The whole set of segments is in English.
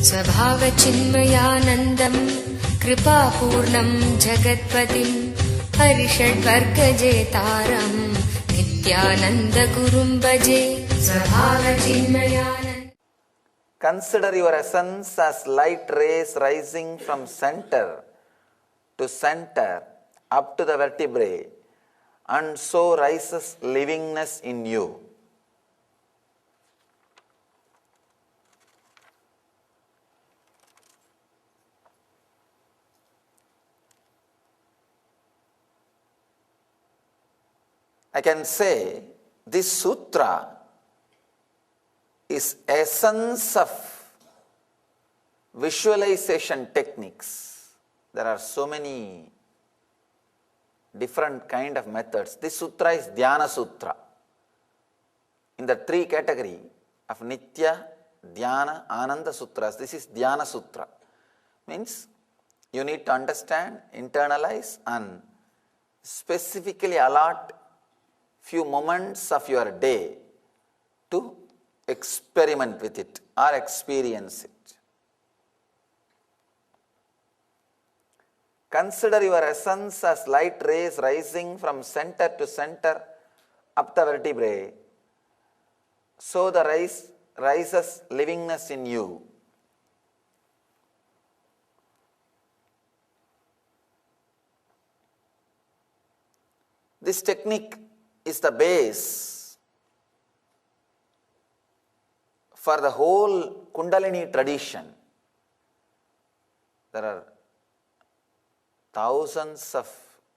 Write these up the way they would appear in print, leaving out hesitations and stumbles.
स्वभावचिन्मयानन्दं कृपापूर्णं जगत्पतिं हरिषड्वर्गजेतारं नित्यानन्दगुरुं भजे स्वभावचिन्मयानन्द. Consider your essence as light rays rising from center to center up to the vertebrae, and so rises livingness in you. I can say this sutra is essence of visualization techniques. There are so many different kind of methods. This sutra is Dhyana Sutra. In the three category of Nitya, Dhyana, Ananda Sutras, this is Dhyana Sutra. Means you need to understand, internalize and specifically allot few moments of your day to experiment with it or experience it. Consider your essence as light rays rising from center to center up the vertebrae, so the rises livingness in you. This technique is the base for the whole Kundalini tradition. There are thousands of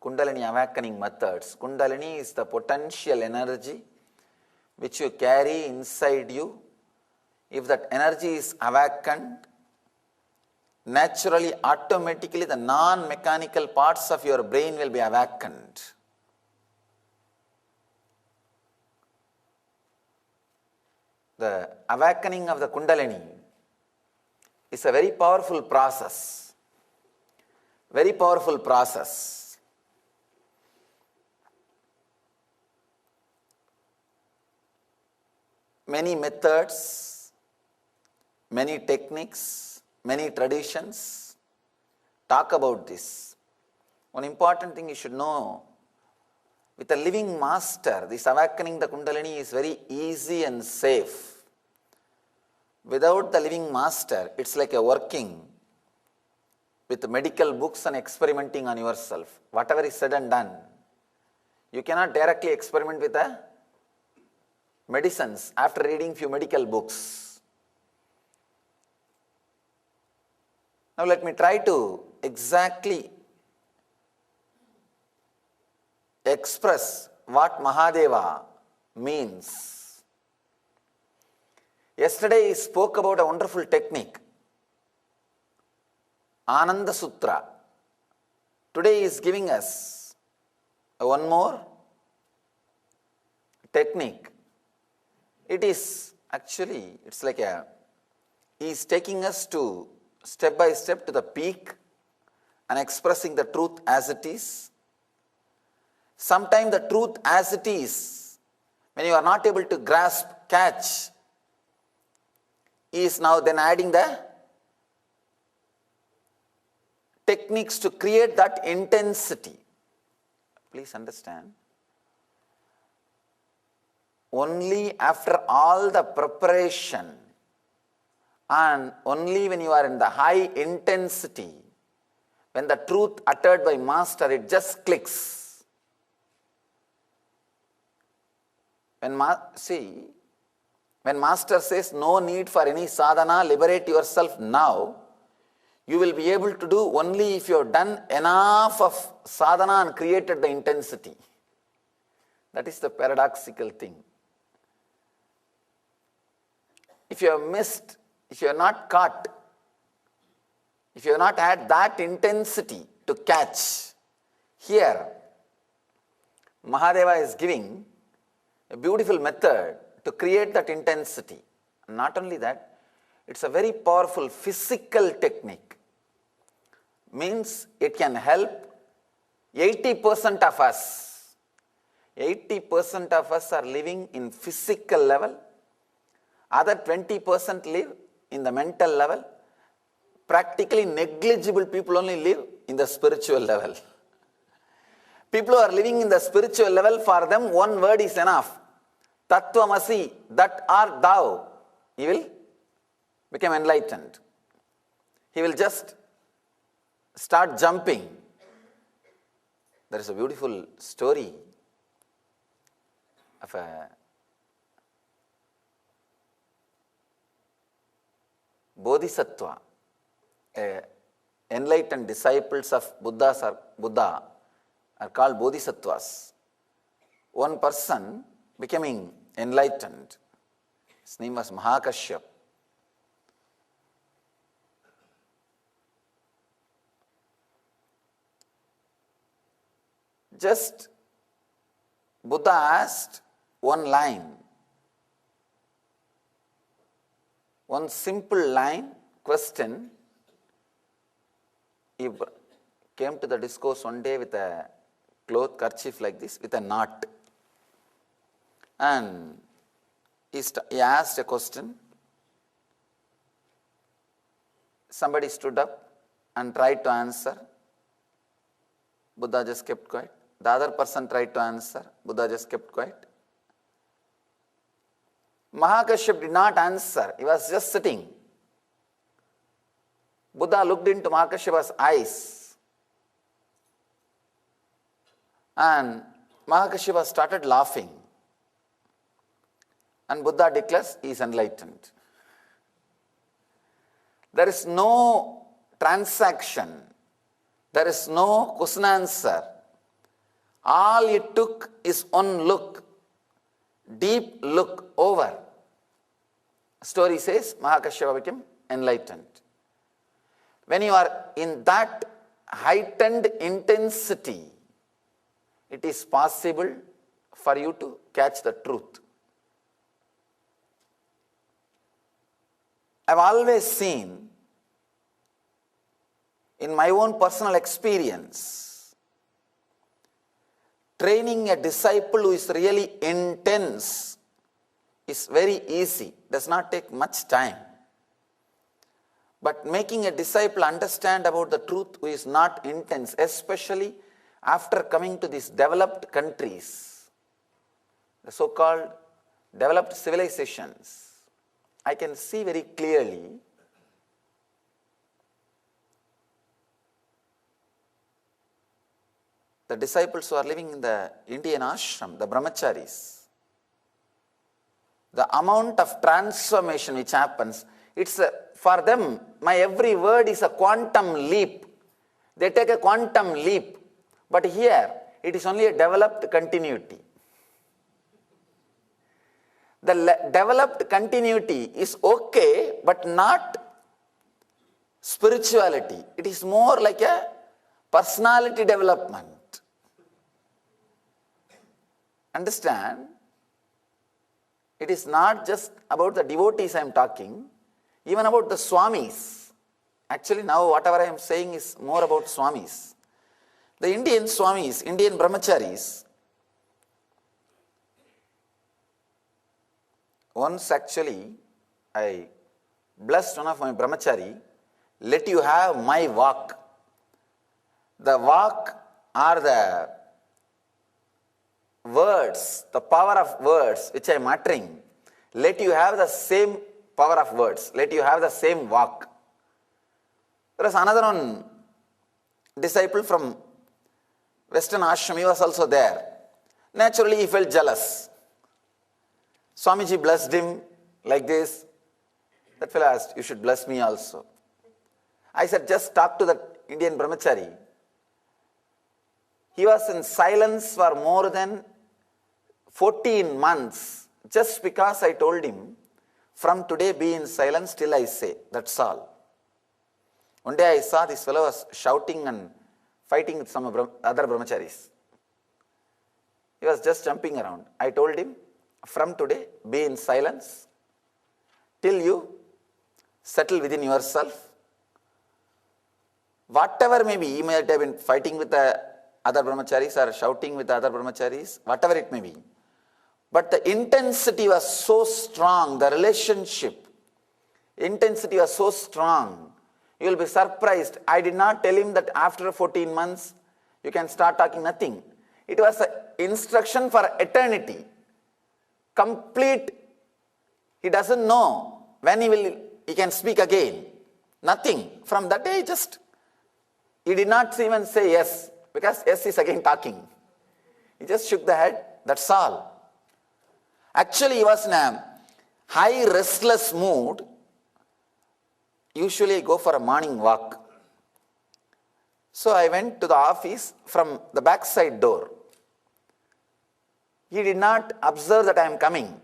Kundalini awakening methods. Kundalini is the potential energy which you carry inside you. If that energy is awakened, naturally, automatically the non-mechanical parts of your brain will be awakened. The awakening of the Kundalini is a very powerful process. Very powerful process. Many methods, many techniques, many traditions talk about this. One important thing you should know, with a living master, this awakening the Kundalini is very easy and safe. Without the living master, it's like a working with medical books and experimenting on yourself. Whatever is said and done, you cannot directly experiment with the medicines after reading few medical books. Now let me try to exactly express what Mahadeva means. Yesterday he spoke about a wonderful technique, Ananda Sutra. Today he is giving us one more technique. It is actually, it's like he is taking us to step by step to the peak and expressing the truth as it is. Sometimes the truth as it is, when you are not able to grasp, catch, he is now then adding the techniques to create that intensity. Please understand. Only after all the preparation and only when you are in the high intensity, when the truth uttered by master, it just clicks. When master says no need for any sadhana, liberate yourself now, you will be able to do only if you have done enough of sadhana and created the intensity. That is the paradoxical thing. If you have missed, if you have not caught, if you have not had that intensity to catch, here Mahadeva is giving a beautiful method to create that intensity. Not only that, it's a very powerful physical technique. Means it can help 80% of us. 80% of us are living in physical level. Other 20% live in the mental level. practically negligible people only live in the spiritual level. People who are living in the spiritual level, for them one word is enough. Tattvamasi, that art thou. He will become enlightened. He will just start jumping. There is a beautiful story of a bodhisattva, enlightened disciples of Buddha are called bodhisattvas. One person becoming enlightened. His name was Mahakashyap. Just Buddha asked one line, one simple line, question. He came to the discourse one day with a cloth kerchief like this, with a knot. And he asked a question. Somebody stood up and tried to answer. Buddha just kept quiet. The other person tried to answer. Buddha just kept quiet. Mahakashyap did not answer. He was just sitting. Buddha looked into Mahakashyap's eyes. And Mahakashyapa started laughing. And Buddha declares he is enlightened. There is no transaction. There is no question answer. All it took is one look, deep look over. Story says Mahakashyapa became enlightened. When you are in that heightened intensity, it is possible for you to catch the truth. I've always seen in my own personal experience, training a disciple who is really intense is very easy, does not take much time. But making a disciple understand about the truth who is not intense, especially after coming to these developed countries, the so-called developed civilizations, I can see very clearly the disciples who are living in the Indian ashram, the brahmacharis, the amount of transformation which happens, for them, my every word is a quantum leap. They take a quantum leap. But here, it is only a developed continuity. The developed continuity is okay, but not spirituality. It is more like a personality development. Understand? It is not just about the devotees I am talking, even about the swamis. Actually, now whatever I am saying is more about swamis. The Indian swamis, Indian brahmacharis, once actually I blessed one of my brahmachari, let you have my walk. The walk are the words, the power of words which I am uttering. Let you have the same power of words. Let you have the same walk. There was another one disciple from Western ashram, he was also there. Naturally, he felt jealous. Swamiji blessed him like this. That fellow asked, you should bless me also. I said, just talk to the Indian brahmachari. He was in silence for more than 14 months just because I told him, from today be in silence till I say. That's all. One day I saw this fellow was shouting and fighting with some other brahmacharis. He was just jumping around. I told him, from today be in silence till you settle within yourself. Whatever may be, he may have been fighting with the other brahmacharis or shouting with the other brahmacharis, whatever it may be. But the intensity was so strong, the relationship, intensity was so strong. You will be surprised. I did not tell him that after 14 months you can start talking, nothing. It was an instruction for eternity. Complete. He doesn't know when he can speak again. Nothing. From that day, he did not even say yes, because yes is again talking. He just shook the head, that's all. Actually, he was in a high restless mood. Usually I go for a morning walk. So I went to the office from the backside door. He did not observe that I am coming.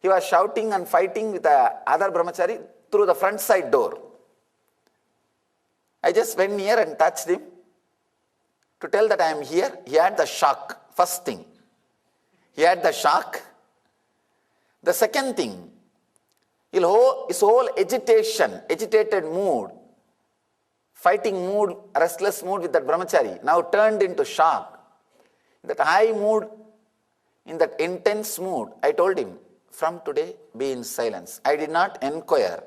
He was shouting and fighting with the other brahmachari through the front side door. I just went near and touched him to tell that I am here. He had the shock, first thing. He had the shock. The second thing, his whole agitated mood, fighting mood, restless mood with that brahmachari, now turned into shock. That high mood, in that intense mood, I told him, from today, be in silence. I did not inquire.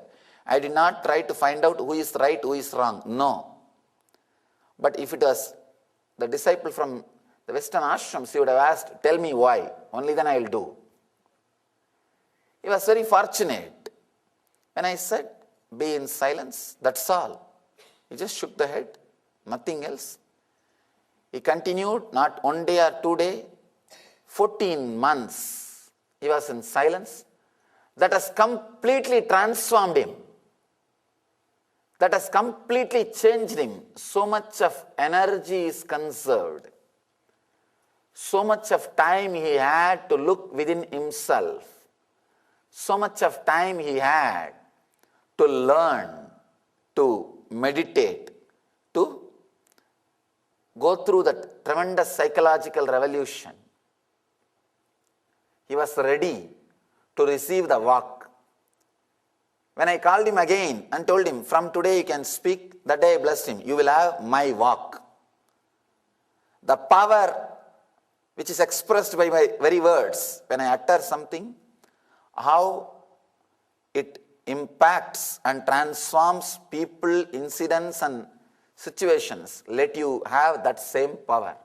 I did not try to find out who is right, who is wrong. No. But if it was the disciple from the Western ashrams, he would have asked, tell me why. Only then I will do. He was very fortunate. When I said, be in silence, that's all. He just shook the head, nothing else. He continued, not 1 day or 2 days, 14 months. He was in silence. That has completely transformed him. That has completely changed him. So much of energy is conserved. So much of time he had to look within himself. So much of time he had to learn, to meditate, to go through that tremendous psychological revolution. He was ready to receive the walk. When I called him again and told him, from today you can speak, that day I blessed him, you will have my walk. The power which is expressed by my very words, when I utter something, how it impacts and transforms people, incidents and situations. Let you have that same power.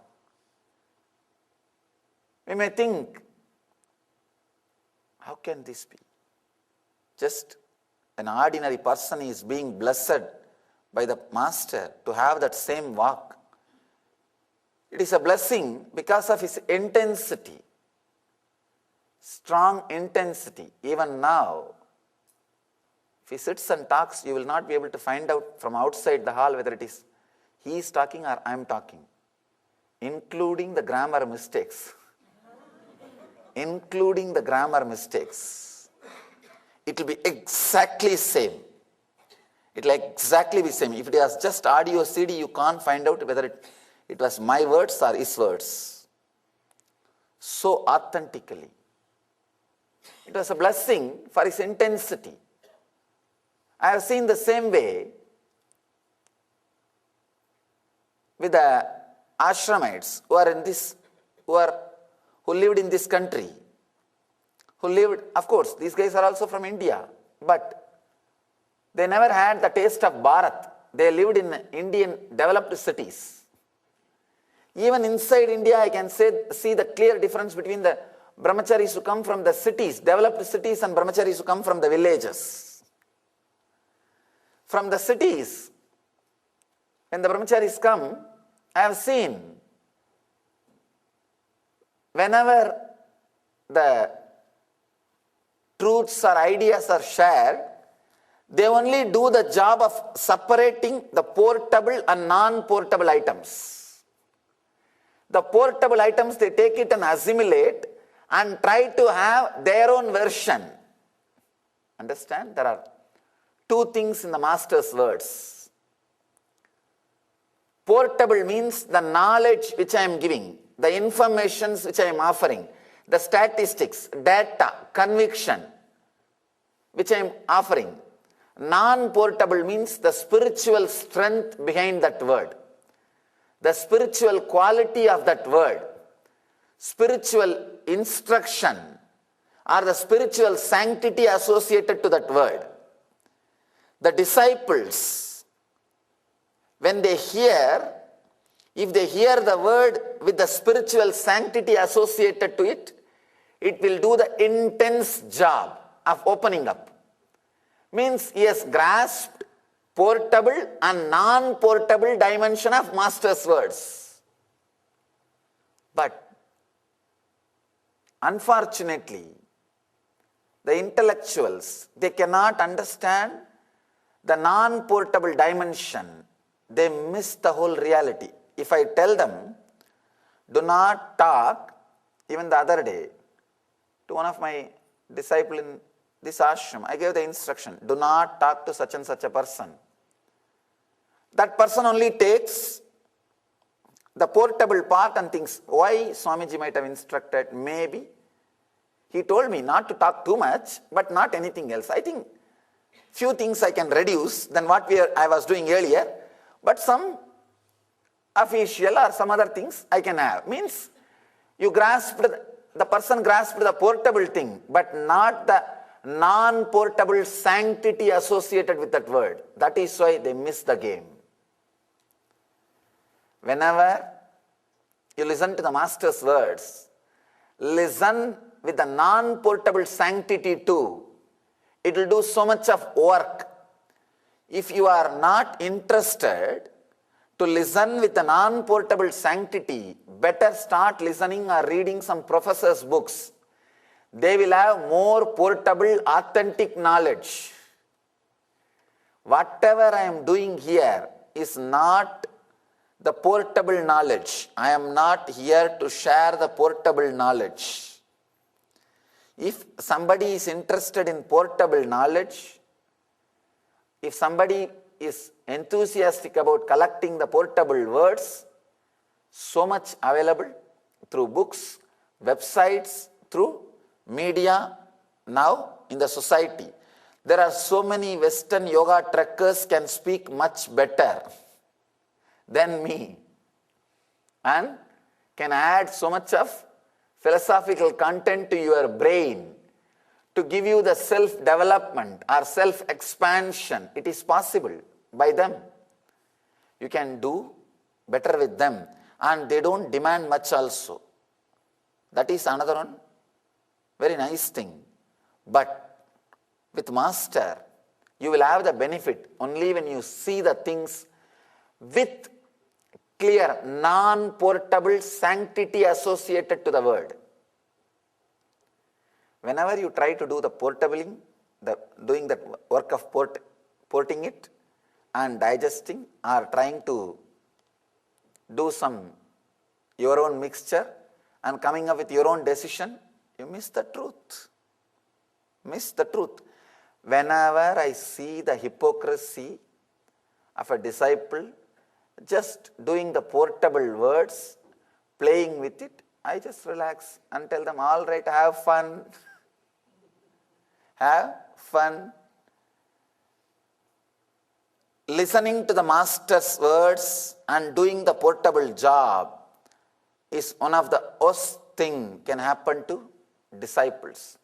We may think, how can this be? Just an ordinary person is being blessed by the Master to have that same walk. It is a blessing because of his intensity, strong intensity. Even now, if he sits and talks, you will not be able to find out from outside the hall whether it is he is talking or I am talking, including the grammar mistakes. Including the grammar mistakes. It will be exactly same. It will exactly be same. If it is just audio CD, you can't find out whether it was my words or his words. So authentically. It was a blessing for his intensity. I have seen the same way with the ashramites who are in this, who lived in this country, of course, these guys are also from India, but they never had the taste of Bharat. They lived in Indian developed cities. Even inside India, I can see the clear difference between the brahmacharis who come from the cities, developed cities, and brahmacharis who come from the villages. From the cities, when the brahmacharis come, I have seen whenever the truths or ideas are shared, they only do the job of separating the portable and non-portable items. The portable items, they take it and assimilate and try to have their own version. Understand? There are two things in the Master's words. Portable means the knowledge which I am giving, the informations which I am offering, the statistics, data, conviction which I am offering. Non-portable means the spiritual strength behind that word, the spiritual quality of that word, spiritual instruction or the spiritual sanctity associated to that word. The disciples when they hear, if they hear the word with the spiritual sanctity associated to it, it will do the intense job of opening up. Means he has grasped portable and non-portable dimension of Master's words. But unfortunately, the intellectuals, they cannot understand the non-portable dimension. They miss the whole reality. If I tell them, do not talk, even the other day, to one of my disciples in this ashram, I gave the instruction, do not talk to such and such a person. That person only takes the portable part and thinks, why Swamiji might have instructed? Maybe. He told me not to talk too much, but not anything else. I think few things I can reduce than what I was doing earlier, but some official or some other things I can have. Means you grasped, the person grasped the portable thing, but not the non-portable sanctity associated with that word. That is why they miss the game. Whenever you listen to the Master's words, listen with the non-portable sanctity too. It will do so much of work. If you are not interested to listen with the non-portable sanctity, better start listening or reading some professors' books. They will have more portable, authentic knowledge. Whatever I am doing here is not the portable knowledge. I am not here to share the portable knowledge. If somebody is interested in portable knowledge, if somebody is enthusiastic about collecting the portable words, so much available through books, websites, through media now in the society. There are so many Western yoga trekkers can speak much better than me and can add so much of philosophical content to your brain to give you the self-development or self-expansion. It is possible by them. You can do better with them, and they don't demand much also. That is another one very nice thing. But with Master, you will have the benefit only when you see the things with clear, non-portable sanctity associated to the word. Whenever you try to do the portabling, doing that work of porting it and digesting, or trying to do some your own mixture and coming up with your own decision, you miss the truth. Miss the truth. Whenever I see the hypocrisy of a disciple just doing the portable words, playing with it, I just relax and tell them, all right, have fun. Have fun. Listening to the Master's words and doing the portable job is one of the worst thing can happen to disciples.